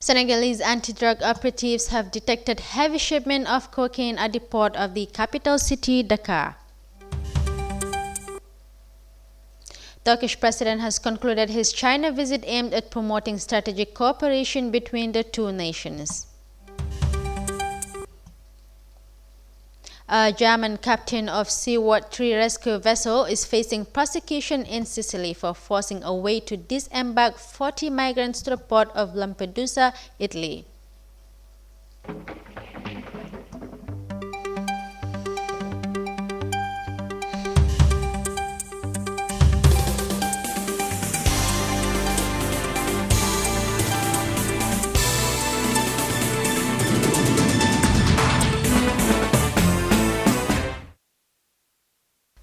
Senegalese anti-drug operatives have detected heavy shipment of cocaine at the port of the capital city, Dakar. Turkish president has concluded his China visit aimed at promoting strategic cooperation between the two nations. A German captain of Sea-Watch 3 rescue vessel is facing prosecution in Sicily for forcing a way to disembark 40 migrants to the port of Lampedusa, Italy.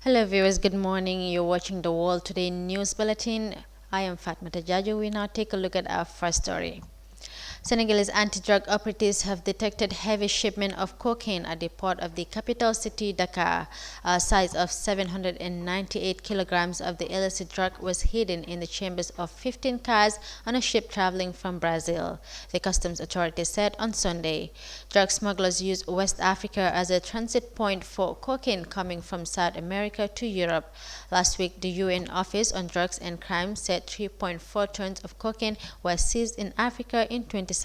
Hello viewers, good morning. You're watching the World Today News Bulletin. I am Fatmata Jaju. We now take a look at our first story. Senegalese anti-drug operatives have detected heavy shipment of cocaine at the port of the capital city, Dakar. A size of 798 kilograms of the illicit drug was hidden in the chambers of 15 cars on a ship traveling from Brazil, the customs authorities said on Sunday. Drug smugglers use West Africa as a transit point for cocaine coming from South America to Europe. Last week, the UN Office on Drugs and Crime said 3.4 tons of cocaine were seized in Africa in 2017.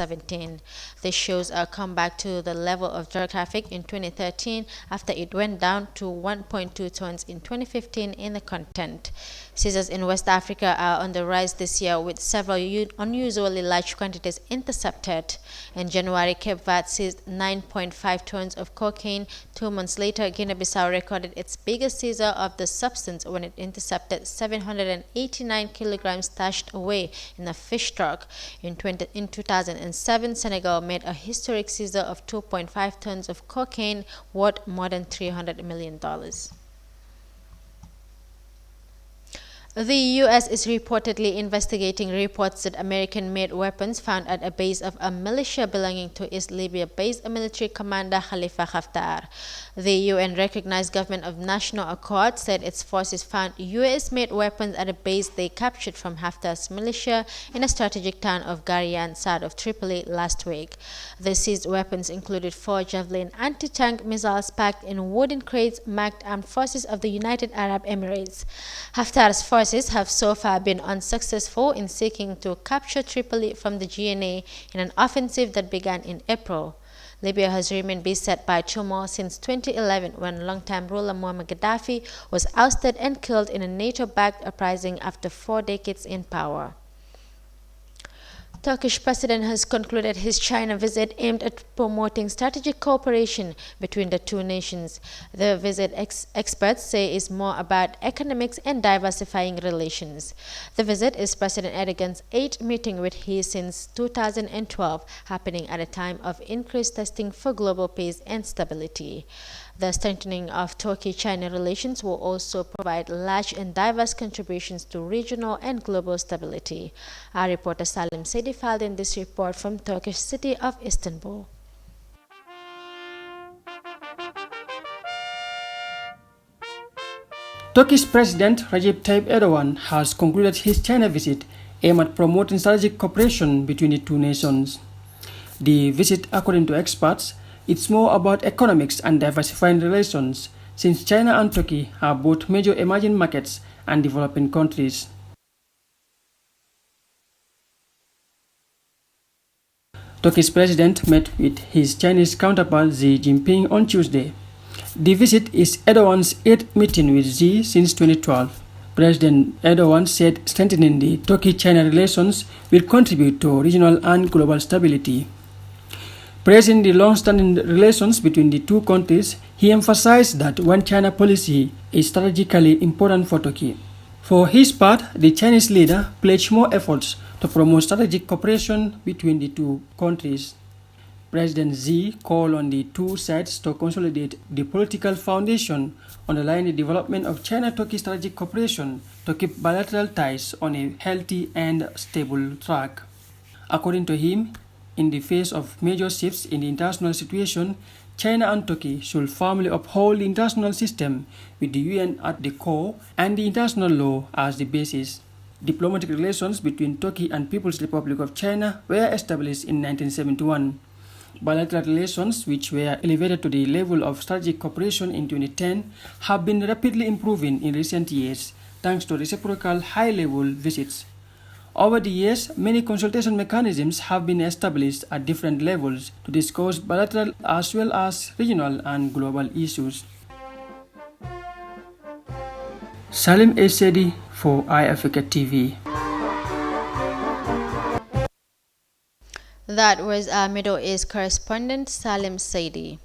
This shows a comeback to the level of drug traffic in 2013 after it went down to 1.2 tons in 2015 in the continent. Seizures in West Africa are on the rise this year, with several unusually large quantities intercepted. In January, Cape Verde seized 9.5 tons of cocaine. 2 months later, Guinea-Bissau recorded its biggest seizure of the substance when it intercepted 789 kilograms stashed away in a fish truck. In 2007, Senegal made a historic seizure of 2.5 tons of cocaine worth more than $300 million. The U.S. is reportedly investigating reports that American-made weapons found at a base of a militia belonging to East Libya-based military commander Khalifa Haftar. The UN-recognized Government of National Accord said its forces found U.S.-made weapons at a base they captured from Haftar's militia in a strategic town of Garian, south of Tripoli, last week. The seized weapons included 4 Javelin anti-tank missiles packed in wooden crates marked Armed Forces of the United Arab Emirates. Haftar's forces have so far been unsuccessful in seeking to capture Tripoli from the GNA in an offensive that began in April. Libya has remained beset by turmoil since 2011, when longtime ruler Muammar Gaddafi was ousted and killed in a NATO-backed uprising after 4 decades in power. Turkish president has concluded his China visit aimed at promoting strategic cooperation between the two nations. The visit, experts say, is more about economics and diversifying relations. The visit is President Erdogan's 8th meeting with Xi since 2012, happening at a time of increased testing for global peace and stability. The strengthening of Turkey-China relations will also provide large and diverse contributions to regional and global stability. Our reporter Salim Sedi filed in this report from Turkish city of Istanbul. Turkish President Recep Tayyip Erdogan has concluded his China visit aimed at promoting strategic cooperation between the two nations. The visit, according to experts, it's more about economics and diversifying relations, since China and Turkey are both major emerging markets and developing countries. Turkey's president met with his Chinese counterpart Xi Jinping on Tuesday. The visit is Erdogan's 8th meeting with Xi since 2012. President Erdogan said strengthening the Turkey-China relations will contribute to regional and global stability. Praising the long-standing relations between the two countries, he emphasized that one-China policy is strategically important for Turkey. For his part, the Chinese leader pledged more efforts to promote strategic cooperation between the two countries. President Xi called on the two sides to consolidate the political foundation, underlying the development of China-Turkey strategic cooperation to keep bilateral ties on a healthy and stable track. According to him, in the face of major shifts in the international situation, China and Turkey should firmly uphold the international system with the UN at the core and the international law as the basis. Diplomatic relations between Turkey and People's Republic of China were established in 1971. Bilateral relations, which were elevated to the level of strategic cooperation in 2010, have been rapidly improving in recent years thanks to reciprocal high-level visits. Over the years, many consultation mechanisms have been established at different levels to discuss bilateral as well as regional and global issues. Salim Esedi for iAfrica TV. That was our Middle East correspondent Salim Saidi.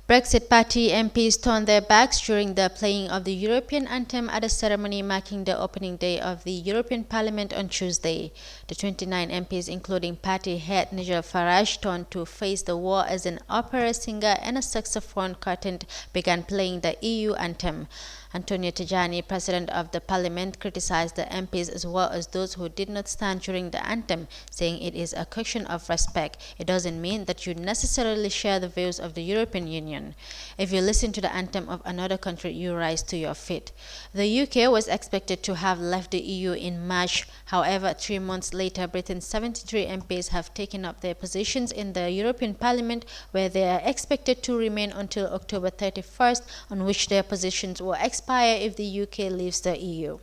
Brexit Party MPs turned their backs during the playing of the European anthem at a ceremony marking the opening day of the European Parliament on Tuesday. The 29 MPs, including party head Nigel Farage, turned to face the wall as an opera singer and a saxophone quartet began playing the EU anthem. Antonio Tajani, president of the parliament, criticized the MPs as well as those who did not stand during the anthem, saying it is a question of respect. It doesn't mean that you necessarily share the views of the European Union. If you listen to the anthem of another country, you rise to your feet. The UK was expected to have left the EU in March. However, 3 months later, Britain's 73 MPs have taken up their positions in the European Parliament, where they are expected to remain until October 31st, on which their positions will expire if the UK leaves the EU.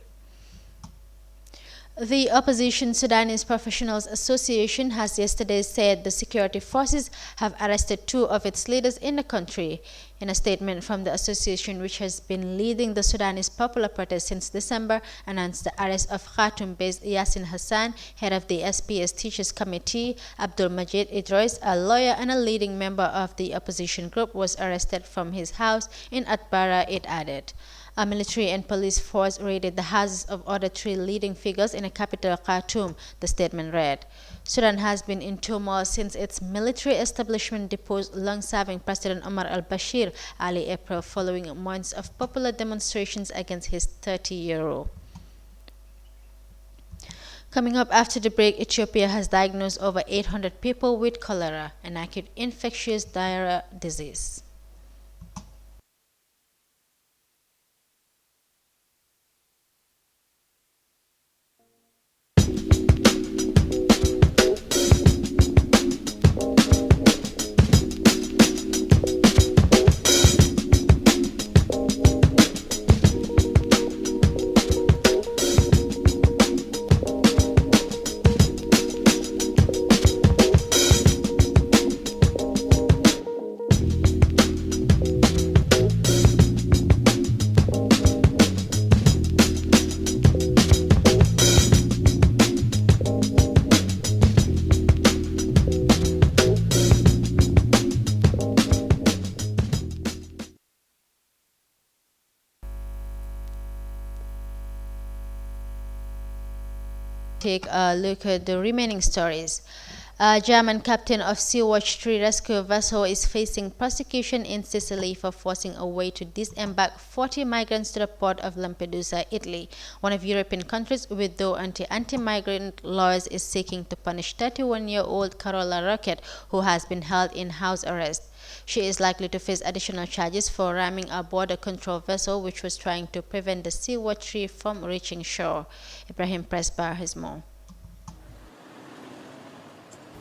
The opposition Sudanese Professionals Association has yesterday said the security forces have arrested 2 of its leaders in the country. In a statement from the association, which has been leading the Sudanese popular protest since December, announced the arrest of Khartoum-based Yasin Hassan, head of the SPS Teachers Committee. Abdul Majid Idris, a lawyer and a leading member of the opposition group, was arrested from his house in Atbara, it added. A military and police force raided the houses of other 3 leading figures in the capital Khartoum, the statement read. Sudan has been in turmoil since its military establishment deposed long-serving President Omar al-Bashir early April following months of popular demonstrations against his 30-year rule. Coming up after the break, Ethiopia has diagnosed over 800 people with cholera, an acute infectious diarrhea disease. Take a look at the remaining stories. A German captain of Sea-Watch 3 rescue vessel is facing prosecution in Sicily for forcing a way to disembark 40 migrants to the port of Lampedusa, Italy. One of European countries with though anti-migrant laws is seeking to punish 31-year-old Carola Rocket, who has been held in house arrest. She is likely to face additional charges for ramming a border control vessel which was trying to prevent the Sea-Watch 3 from reaching shore. Ibrahim Presbar has more.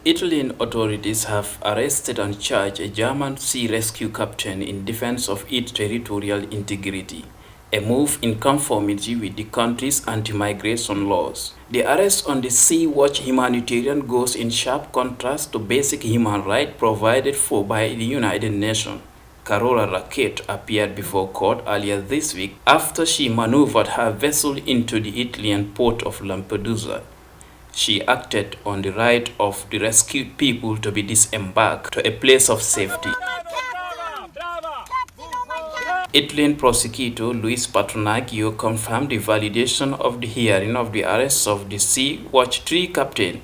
Italian authorities have arrested and charged a German sea rescue captain in defense of its territorial integrity, a move in conformity with the country's anti-migration laws. The arrest on the Sea-Watch humanitarian goes in sharp contrast to basic human rights provided for by the United Nations. Carola Rackete appeared before court earlier this week after she maneuvered her vessel into the Italian port of Lampedusa. She acted on the right of the rescued people to be disembarked to a place of safety. Italian prosecutor Luis Patronaggio confirmed the validation of the hearing of the arrest of the Sea-Watch 3 captain.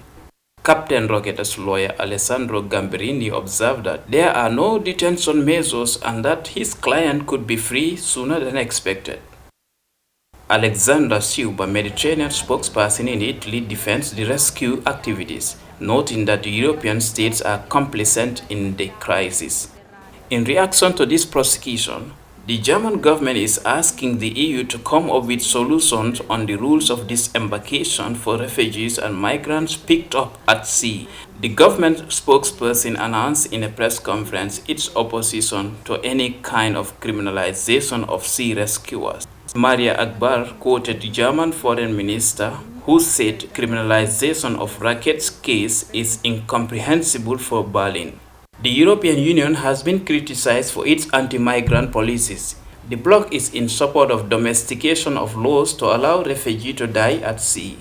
Captain Rocket's lawyer Alessandro Gamberini observed that there are no detention measures and that his client could be free sooner than expected. Alexandra Siuba, Mediterranean spokesperson in Italy, defends the rescue activities, noting that the European states are complicit in the crisis. In reaction to this prosecution, The German government is asking the EU to come up with solutions on the rules of disembarkation for refugees and migrants picked up at sea. The government spokesperson announced in a press conference its opposition to any kind of criminalization of sea rescuers. Maria Akbar quoted the German foreign minister, who said criminalization of rackets case is incomprehensible for Berlin. The European Union has been criticized for its anti-migrant policies. The bloc is in support of domestication of laws to allow refugees to die at sea,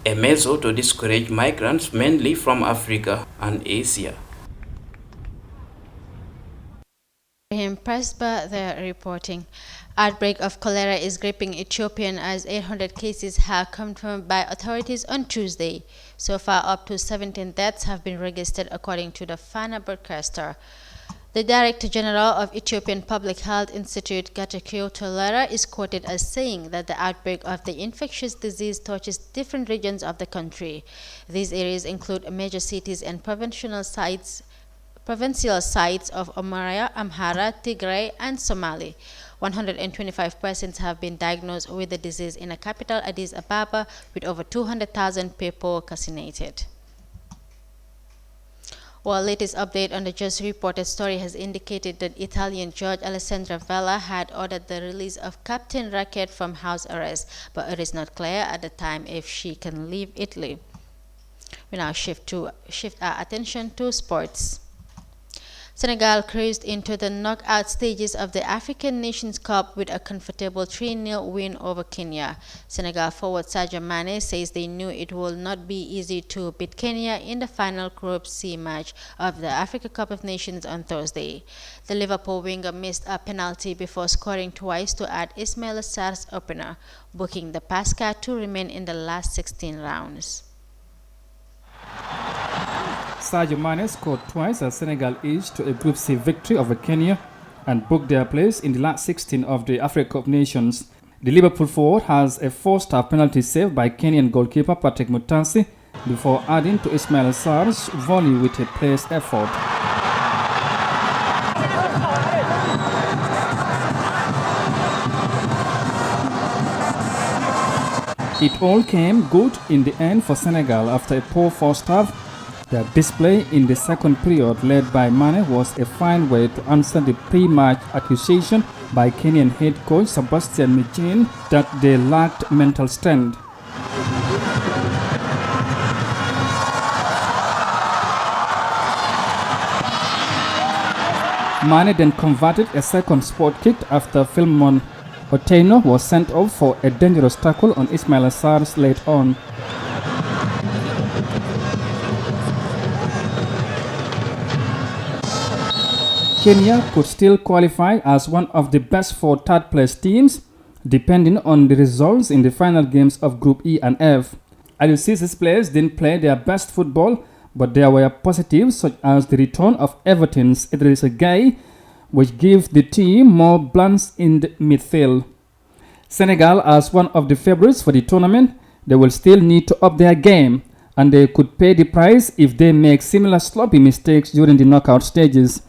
a measure to discourage migrants mainly from Africa and Asia. Presba, they're reporting. Outbreak of cholera is gripping Ethiopian as 800 cases have confirmed by authorities on Tuesday. So far, up to 17 deaths have been registered, according to the Fana broadcaster. The Director General of Ethiopian Public Health Institute, Getachew Tolera, is quoted as saying that the outbreak of the infectious disease touches different regions of the country. These areas include major cities and provincial sites of Amhara, Tigray, and Somali. 125 persons have been diagnosed with the disease in the capital Addis Ababa, with over 200,000 people vaccinated. Well, latest update on the just reported story has indicated that Italian judge Alessandra Vella had ordered the release of Captain Racket from house arrest, but it is not clear at the time if she can leave Italy. We now shift our attention to sports. Senegal cruised into the knockout stages of the African Nations Cup with a comfortable 3-0 win over Kenya. Senegal forward Sadio Mane says they knew it would not be easy to beat Kenya in the final Group C match of the Africa Cup of Nations on Thursday. The Liverpool winger missed a penalty before scoring twice to add Ismaila Sarr's opener, booking the Pasca to remain in the last 16 rounds. Sadio Mane scored twice as Senegal edged to a Group C victory over Kenya and booked their place in the last 16 of the Africa Cup of Nations. The Liverpool forward has a four-star penalty saved by Kenyan goalkeeper Patrick Mutasi before adding to Ismaila Sarr's volley with a placed effort. It all came good in the end for Senegal after a poor first half. Their display in the second period, led by Mane, was a fine way to answer the pre-match accusation by Kenyan head coach Sebastian Michin that they lacked mental strength. Mane then converted a second spot kick after Philemon Otieno was sent off for a dangerous tackle on Ismaila Sarr late on. Kenya could still qualify as one of the best four third-place teams, depending on the results in the final games of Group E and F. Aliou Ciss's players didn't play their best football, but there were positives such as the return of Everton's Idrissa Gueye, which gave the team more balance in the midfield. Senegal, as one of the favorites for the tournament, they will still need to up their game, and they could pay the price if they make similar sloppy mistakes during the knockout stages.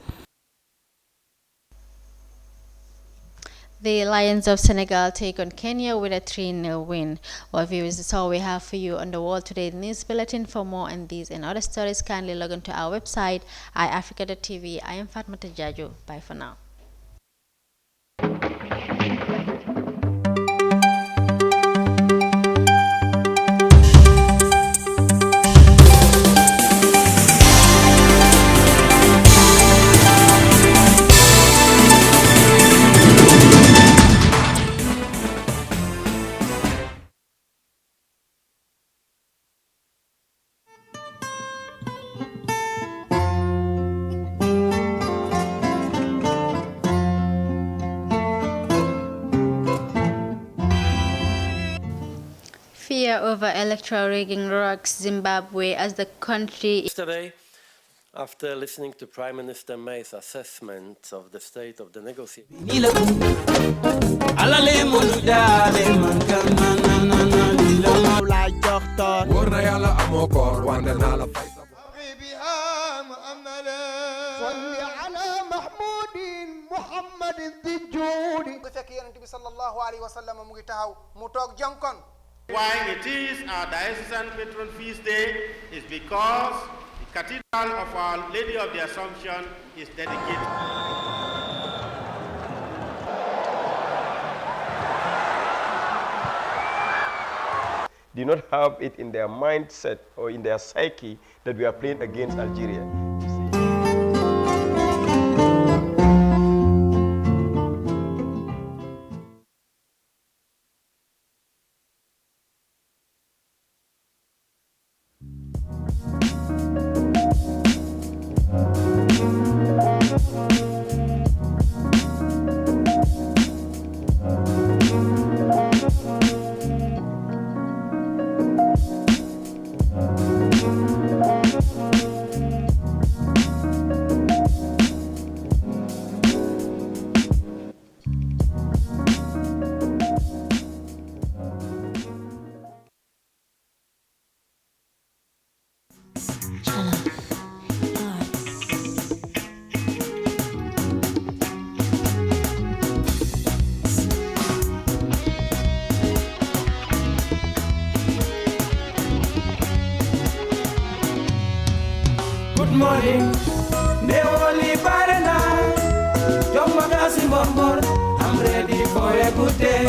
The Lions of Senegal take on Kenya with a 3-0 win. Well, viewers, that's all we have for you on the World Today News Bulletin. For more on these and other stories, kindly log on to our website, iAfrica.tv. I am Fatmata Jaju. Bye for now. Fear over electoral rigging rocks Zimbabwe as the country. Yesterday, after listening to Prime Minister May's assessment of the state of the negotiations, محمد ذي الجود bu fekkee yonent bi sallallahu alayhi wa sallam mu ngi taxaw mu toog jonkon. Why it is our diocesan patron feast day is because the Cathedral of Our Lady of the Assumption is dedicated. Do not have it in their mindset or in their psyche that we are playing against Algeria. Good morning, Neoli Barana, John Magasi Mombor, I'm ready for a good day.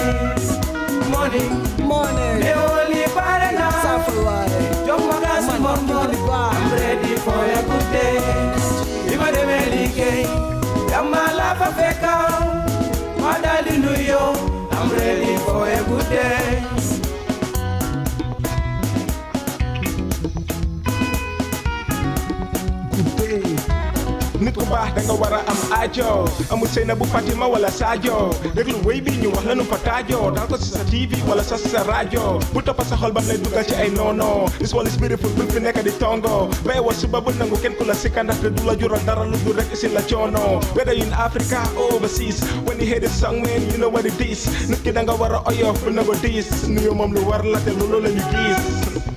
Morning, Neoli Barana, John Magasi Mombor, I'm ready for a good day. Viva de Melike, Yamala Fafeka, Madali Nuyo, I'm ready for a good day. nit ku baax da nga war a am aajo amul sey na bu Fatima wala Sadio déglu wéy bi ñu wax lanu fa taajoo dal ko si sa TV wala sa rajo bu toppa sa xol bam lay dugal ci ay noono this world is beautiful bu fi nekk di tongo bay wa suba bu nangu kenn ku la sikka ndaxte du la jural dara lu du rek si la coono whether in Africa or overseas when you hear this song man you know what it is nit ki da nga war a oyof bu nangu diis nuyu moom lu war la te loolu la ñu gis